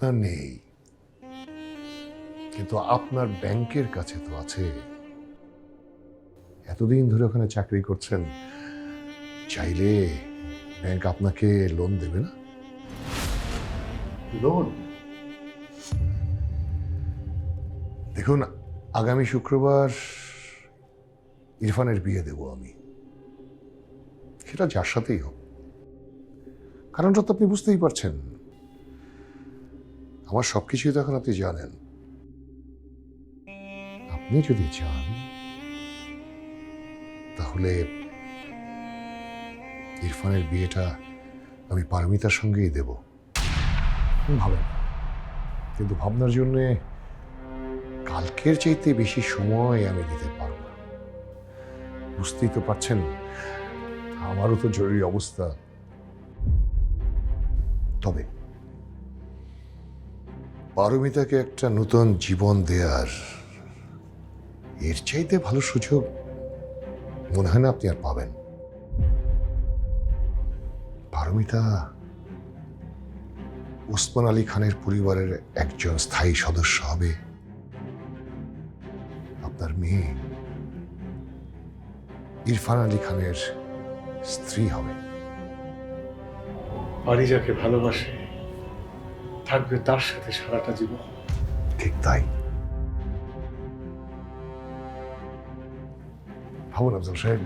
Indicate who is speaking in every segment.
Speaker 1: আপনার নেই, কিন্তু আপনার ব্যাংকের কাছে তো আছে। এতদিন ধরে ওখানে চাকরি করছেন, চাইলে ব্যাংক আপনাকে লোন দেবে না? লোন? দেখুন, আগামী শুক্রবার ইরফানের বিয়ে দেব আমি, সেটা যার সাথেই হোক। কারণটা তো আপনি বুঝতেই পারছেন, আমার সবকিছুই তো এখন আপনি জানেন। আপনি যদি চান তাহলে ইরফানের বিয়েটা আমি পারমিতার সঙ্গেই দেব। ভাবেন, কিন্তু ভাবনার জন্য কালকের চাইতে বেশি সময় আমি দিতে পারব না। বুঝতেই তো পারছেন, আমারও তো জরুরি অবস্থা। তবে পারমিতাকে একটা নতুন জীবন দেয়ার এর চাইতে ভালো সুযোগ মনে হয় না আপনি আর পাবেন। পারমিতা ওসমান আলী খানের পরিবারের একজন স্থায়ী সদস্য হবে। আপনার মেয়ে ইরফান আলী খানের স্ত্রী হবে।
Speaker 2: বাড়ি যাকে ভালোবাসে থাকবে তার সাথে সারাটা জীবন।
Speaker 1: ঠিক তাই। ভাবুন আফজল সাহেব।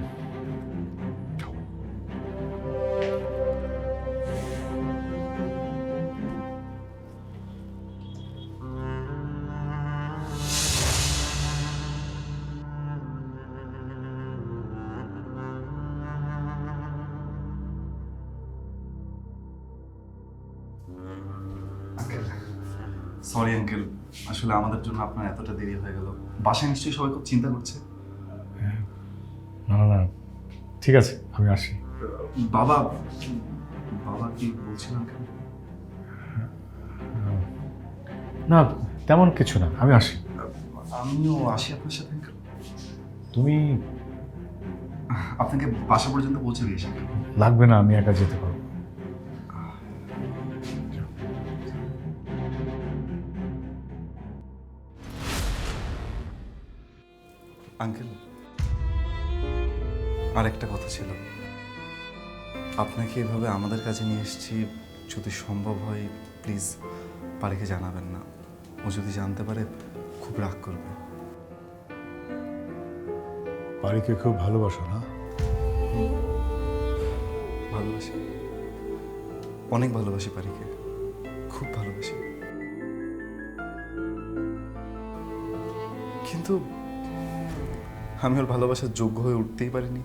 Speaker 3: আঙ্কেল, সরি আঙ্কেল, আসলে আমাদের জন্য আপনার এতটা দেরি হয়ে গেল। বাসায় নিশ্চয়ই সবাই খুব চিন্তা করছে।
Speaker 2: না না না, ঠিক আছে, আমি আসি।
Speaker 3: বাবা বাবা কি বলছিল আঙ্কেল?
Speaker 2: না, তেমন কিছু না, আমি আসি।
Speaker 3: আমিও আসি আপনার সাথে আঙ্কেল।
Speaker 2: তুমি
Speaker 3: আপনাকে বাসা পর্যন্ত পৌঁছে দিয়েছি আঙ্কেল।
Speaker 2: লাগবে না, আমি একা যেতে পারবো।
Speaker 3: আঙ্কেল, আর একটা কথা ছিল। আপনাকে এভাবে আমাদের কাছে নিয়ে এসেছি, যদি সম্ভব হয় প্লিজ পারিকে জানাবেন না। ও যদি জানতে পারে খুব রাগ করবে।
Speaker 2: বাড়িকে খুব ভালোবাসো না?
Speaker 3: ভালোবাসি, অনেক ভালোবাসি পারিকে, খুব ভালোবাসি। কিন্তু আমি ওর ভালোবাসার যোগ্য হয়ে উঠতেই পারিনি।